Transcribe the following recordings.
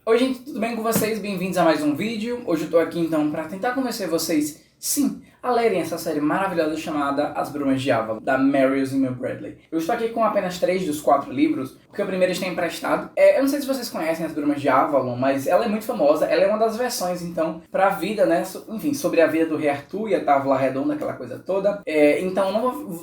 Oi gente, tudo bem com vocês? Bem-vindos a mais um vídeo. Hoje eu tô aqui então para tentar convencer vocês, sim, a lerem essa série maravilhosa chamada As Brumas de Avalon, da Mary Zimmer Bradley. Eu estou aqui com apenas 3 dos 4 livros, porque o primeiro está emprestado. Eu não sei se vocês conhecem As Brumas de Avalon, mas ela é muito famosa, ela é uma das versões então para a vida, né, enfim, sobre a vida do Rei Arthur e a Távola Redonda, aquela coisa toda. Então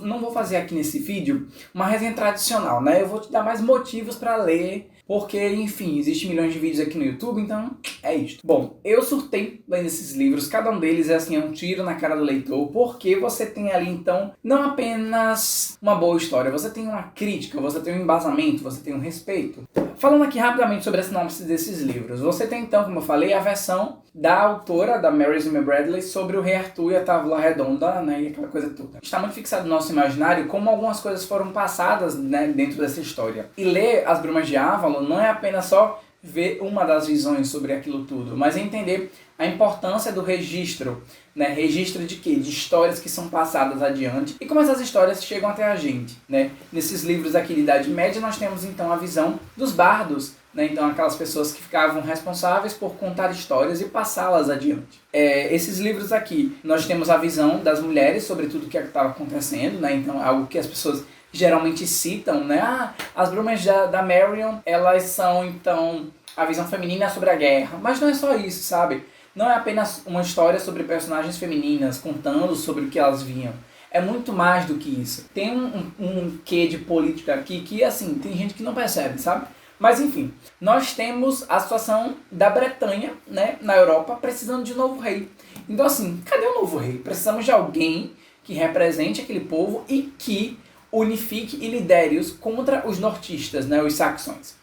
não vou fazer aqui nesse vídeo uma resenha tradicional, né, eu vou te dar mais motivos para ler, porque, enfim, existem milhões de vídeos aqui no YouTube, então é isto. Bom, eu surtei lendo esses livros, cada um deles é um tiro na cara do leitor, porque você tem ali, então, não apenas uma boa história, você tem uma crítica, você tem um embasamento, você tem um respeito. Falando aqui rapidamente sobre a sinopse desses livros, você tem então, como eu falei, a versão da autora, da Mary Zimmer Bradley, sobre o Rei Arthur e a Távola Redonda, né, e aquela coisa toda. Está muito fixado no nosso imaginário como algumas coisas foram passadas, né, dentro dessa história. E ler As Brumas de Avalon não é apenas só ver uma das visões sobre aquilo tudo, mas entender a importância do registro, né? Registro de quê? De histórias que são passadas adiante e como essas histórias chegam até a gente, né? Nesses livros aqui de Idade Média nós temos então a visão dos bardos, né? Então aquelas pessoas que ficavam responsáveis por contar histórias e passá-las adiante. Esses livros aqui nós temos a visão das mulheres sobre tudo o que estava acontecendo, né? Então algo que as pessoas geralmente citam, né? As Brumas da Marion, elas são então a visão feminina sobre a guerra, mas não é só isso, sabe? Não é apenas uma história sobre personagens femininas contando sobre o que elas viam. É muito mais do que isso. Tem um quê de política aqui que, assim, tem gente que não percebe, sabe? Mas, enfim, nós temos a situação da Bretanha, né, na Europa, precisando de um novo rei. Então, assim, cadê o novo rei? Precisamos de alguém que represente aquele povo e que unifique e lidere-os contra os nortistas, né, os saxões.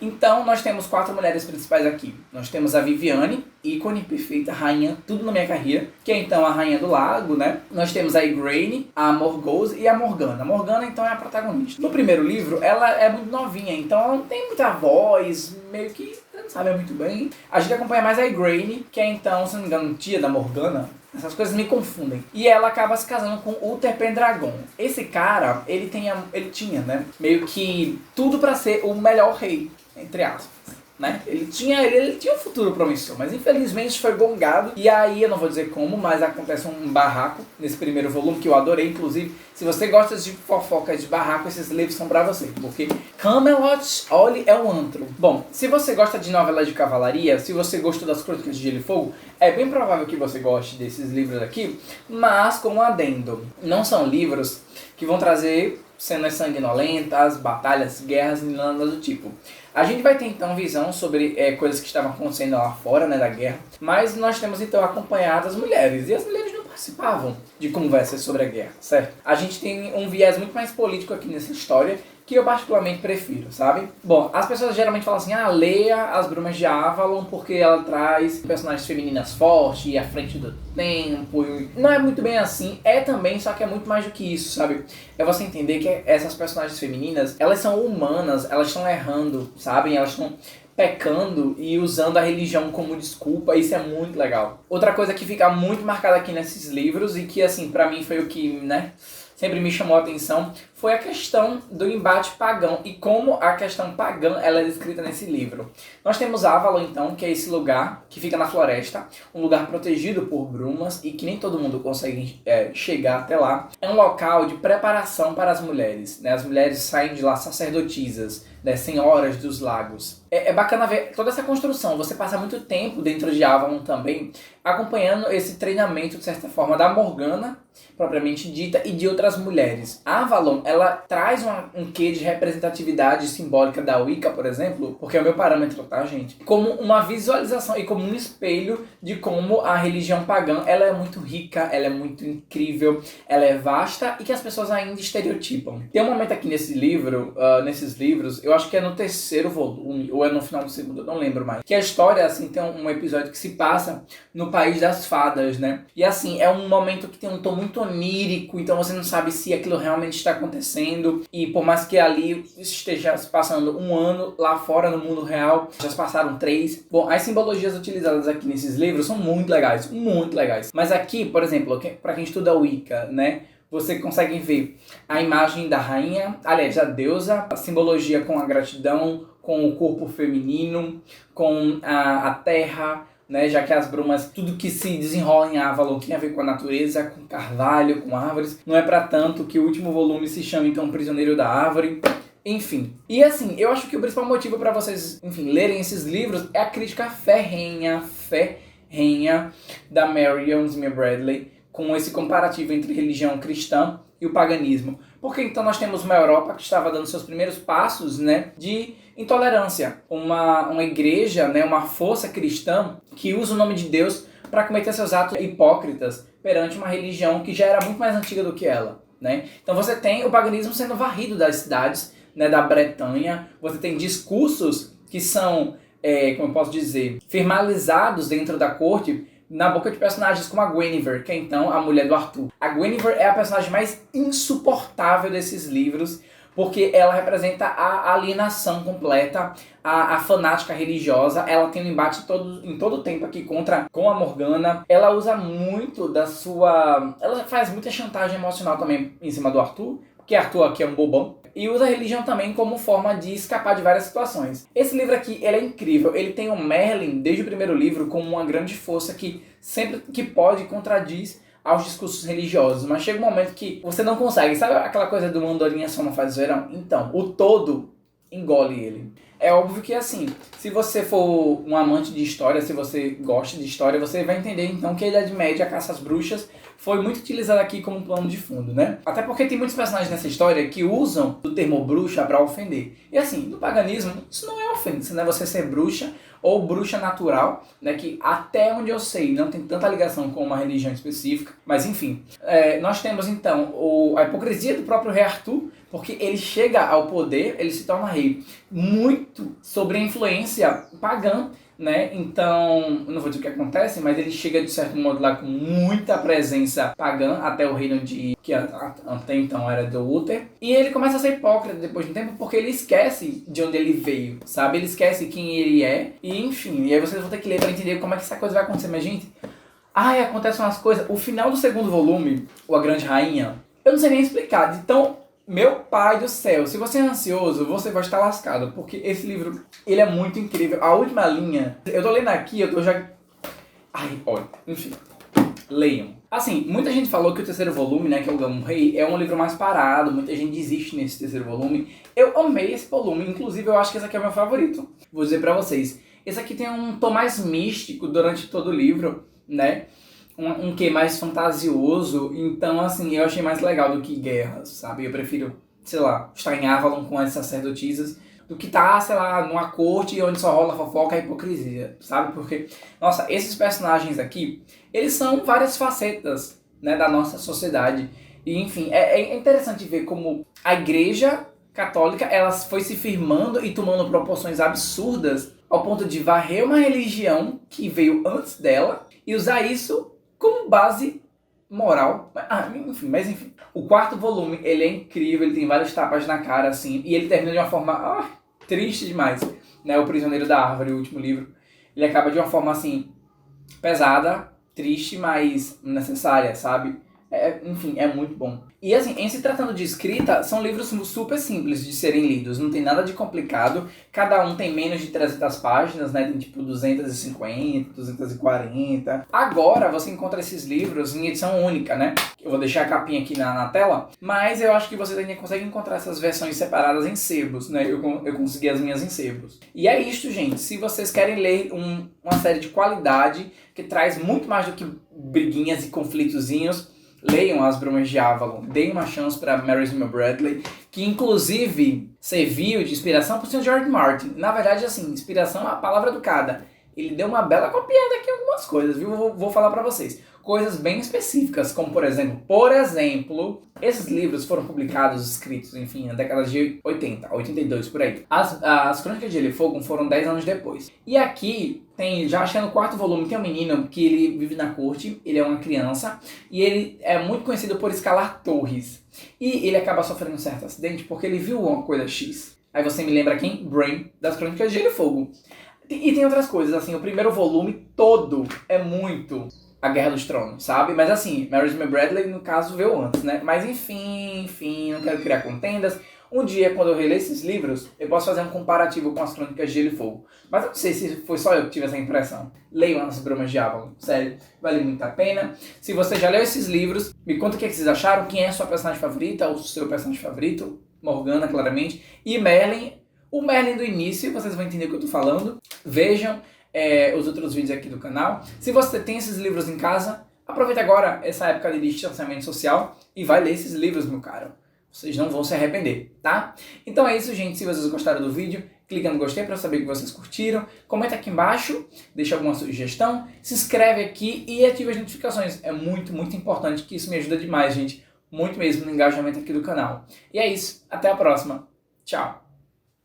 Então, nós temos 4 mulheres principais aqui. Nós temos a Viviane, ícone, perfeita, rainha, tudo na minha carreira, que é então a rainha do lago, né? Nós temos a Igraine, a Morgause e a Morgana. A Morgana, então, é a protagonista. No primeiro livro, ela é muito novinha, então ela não tem muita voz, meio que não sabe muito bem. A gente acompanha mais a Igraine, que é então, se não me engano, tia da Morgana. Essas coisas me confundem. E ela acaba se casando com Uther Pendragon. Esse cara, ele tinha, né, meio que tudo pra ser o melhor rei, entre aspas, né? Ele tinha um futuro promissor, mas infelizmente foi gongado. E aí, eu não vou dizer como, mas acontece um barraco nesse primeiro volume, que eu adorei. Inclusive, se você gosta de fofocas de barraco, esses livros são pra você, porque Camelot, olha, é um antro. Bom, se você gosta de novela de cavalaria, se você gostou das Crônicas de Gelo e Fogo, é bem provável que você goste desses livros aqui, mas com um adendo. Não são livros que vão trazer cenas sanguinolentas, batalhas, guerras e nada do tipo. A gente vai ter então visão sobre coisas que estavam acontecendo lá fora, né, da guerra, mas nós temos então acompanhado as mulheres, e as mulheres não participavam de conversas sobre a guerra, certo? A gente tem um viés muito mais político aqui nessa história, que eu particularmente prefiro, sabe? Bom, as pessoas geralmente falam assim, leia As Brumas de Avalon porque ela traz personagens femininas fortes e à frente do tempo. Não é muito bem assim, é também, só que é muito mais do que isso, sabe? É você entender que essas personagens femininas, elas são humanas, elas estão errando, sabe? Elas estão pecando e usando a religião como desculpa, isso é muito legal. Outra coisa que fica muito marcada aqui nesses livros e que, assim, pra mim foi o que, né, sempre me chamou a atenção, foi a questão do embate pagão e como a questão pagã ela é descrita nesse livro. Nós temos Avalon, então, que é esse lugar que fica na floresta, um lugar protegido por brumas e que nem todo mundo consegue chegar até lá. É um local de preparação para as mulheres, né? As mulheres saem de lá sacerdotisas, né? Senhoras dos lagos. É bacana ver toda essa construção. Você passa muito tempo dentro de Avalon também, acompanhando esse treinamento, de certa forma, da Morgana, propriamente dita, e de outras mulheres. Avalon, ela traz um quê de representatividade simbólica da Wicca, por exemplo, porque é o meu parâmetro, tá, gente? Como uma visualização e como um espelho de como a religião pagã, ela é muito rica, ela é muito incrível, ela é vasta e que as pessoas ainda estereotipam. Tem um momento aqui nesse livro, nesses livros, eu acho que é no 3º volume, ou é no final do 2º, eu não lembro mais, que a história, assim, tem um episódio que se passa no País das Fadas, né? E assim, é um momento que tem um tom muito onírico, então você não sabe se aquilo realmente está acontecendo, e por mais que ali esteja se passando um ano, lá fora no mundo real já se passaram 3. Bom, as simbologias utilizadas aqui nesses livros são muito legais, mas aqui, por exemplo, para quem estuda Wicca, né, você consegue ver a imagem da rainha, aliás, da deusa, a simbologia com a gratidão, com o corpo feminino, com a terra, né, já que as brumas, tudo que se desenrola em Avalon tem a ver com a natureza, com carvalho, com árvores. Não é pra tanto que o último volume se chama então Prisioneiro da Árvore. Enfim. E assim, eu acho que o principal motivo para vocês, enfim, lerem esses livros é a crítica ferrenha da Marion Zimmer Bradley com esse comparativo entre religião cristã e o paganismo. Porque então nós temos uma Europa que estava dando seus primeiros passos, né, de intolerância. Uma igreja, né, uma força cristã que usa o nome de Deus para cometer seus atos hipócritas perante uma religião que já era muito mais antiga do que ela, né? Então você tem o paganismo sendo varrido das cidades, né, da Bretanha. Você tem discursos que são, como eu posso dizer, formalizados dentro da corte na boca de personagens como a Guinevere, que é então a mulher do Arthur. A Guinevere é a personagem mais insuportável desses livros, porque ela representa a alienação completa, a fanática religiosa. Ela tem um embate em todo o tempo aqui com a Morgana. Ela usa muito da sua... Ela faz muita chantagem emocional também em cima do Arthur, porque Arthur aqui é um bobão. E usa a religião também como forma de escapar de várias situações. Esse livro aqui, ele é incrível. Ele tem o Merlin, desde o primeiro livro, como uma grande força que sempre que pode contradiz aos discursos religiosos. Mas chega um momento que você não consegue. Sabe aquela coisa do Andorinha só não faz verão? Então, o todo engole ele. É óbvio que assim, se você for um amante de história, se você gosta de história, você vai entender então que a Idade Média, a caça às bruxas, foi muito utilizada aqui como plano de fundo, né? Até porque tem muitos personagens nessa história que usam o termo bruxa para ofender. E assim, no paganismo, isso não é ofensa, né? Você ser bruxa ou bruxa natural, né? Que até onde eu sei não tem tanta ligação com uma religião específica. Mas enfim, nós temos então a hipocrisia do próprio rei Arthur, porque ele chega ao poder, ele se torna rei muito sobre a influência pagã, né? Então, não vou dizer o que acontece, mas ele chega de certo modo lá com muita presença pagã até o reino que até então era do Uther. E ele começa a ser hipócrita depois de um tempo, porque ele esquece de onde ele veio, sabe? Ele esquece quem ele é. E enfim, e aí vocês vão ter que ler para entender como é que essa coisa vai acontecer. Mas gente, acontecem umas coisas. O final do segundo volume, o A Grande Rainha, eu não sei nem explicar. Então, meu pai do céu, se você é ansioso, você vai estar lascado, porque esse livro, ele é muito incrível. A última linha, eu tô lendo aqui, eu tô já... olha, enfim, leiam. Assim, muita gente falou que o terceiro volume, né, que é o Gamo Rei, é um livro mais parado, muita gente desiste nesse terceiro volume. Eu amei esse volume, inclusive eu acho que esse aqui é o meu favorito. Vou dizer pra vocês, esse aqui tem um tom mais místico durante todo o livro, né? Um quê mais fantasioso, então assim, eu achei mais legal do que guerras, sabe? Eu prefiro, sei lá, estar em Avalon com as sacerdotisas do que estar, sei lá, numa corte onde só rola fofoca e hipocrisia, sabe? Porque, nossa, esses personagens aqui, eles são várias facetas, né, da nossa sociedade. E enfim, é interessante ver como a igreja católica, ela foi se firmando e tomando proporções absurdas ao ponto de varrer uma religião que veio antes dela e usar isso como base moral. Mas enfim. O quarto volume, ele é incrível, ele tem várias tapas na cara, assim, e ele termina de uma forma triste demais, né? O Prisioneiro da Árvore, o último livro, ele acaba de uma forma, assim, pesada, triste, mas necessária, sabe? Enfim, é muito bom. E assim, em se tratando de escrita, são livros super simples de serem lidos, não tem nada de complicado. Cada um tem menos de 300 páginas, né? Tem tipo 250, 240. Agora você encontra esses livros em edição única, né? Eu vou deixar a capinha aqui na tela, mas eu acho que vocês ainda conseguem encontrar essas versões separadas em sebos, né? Eu consegui as minhas em sebos. E é isto, gente. Se vocês querem ler uma série de qualidade que traz muito mais do que briguinhas e conflitozinhos, leiam As Brumas de Avalon, deem uma chance para Marion Zimmer Bradley, que inclusive serviu de inspiração para o Sr. George Martin. Na verdade, assim, inspiração é a palavra educada. Ele deu uma bela copiada aqui em algumas coisas, viu? Vou falar para vocês. Coisas bem específicas, como por exemplo, esses livros foram publicados, escritos, enfim, na década de 80, 82, por aí. As Crônicas de Gelo e Fogo foram 10 anos depois. E aqui, já acho que no quarto volume, tem um menino que ele vive na corte, ele é uma criança, e ele é muito conhecido por escalar torres. E ele acaba sofrendo um certo acidente porque ele viu uma coisa X. Aí você me lembra quem? Bran, das Crônicas de Gelo e Fogo. E tem outras coisas, assim, o primeiro volume todo é muito A Guerra dos Tronos, sabe? Mas assim, Marion Zimmer Bradley, no caso, veio antes, né? Mas enfim, não quero criar contendas. Um dia, quando eu reler esses livros, eu posso fazer um comparativo com as Crônicas de Gelo e Fogo. Mas eu não sei se foi só eu que tive essa impressão. Leiam As Brumas de Avalon, sério, vale muito a pena. Se você já leu esses livros, me conta o que vocês acharam, quem é a sua personagem favorita, ou o seu personagem favorito, Morgana, claramente, e Merlin. O Merlin do início, vocês vão entender o que eu tô falando. Vejam os outros vídeos aqui do canal. Se você tem esses livros em casa, aproveita agora essa época de distanciamento social e vai ler esses livros, meu caro. Vocês não vão se arrepender, tá? Então é isso, gente. Se vocês gostaram do vídeo, clica no gostei para saber que vocês curtiram. Comenta aqui embaixo, deixa alguma sugestão. Se inscreve aqui e ativa as notificações. É muito, muito importante, que isso me ajuda demais, gente. Muito mesmo no engajamento aqui do canal. E é isso. Até a próxima. Tchau.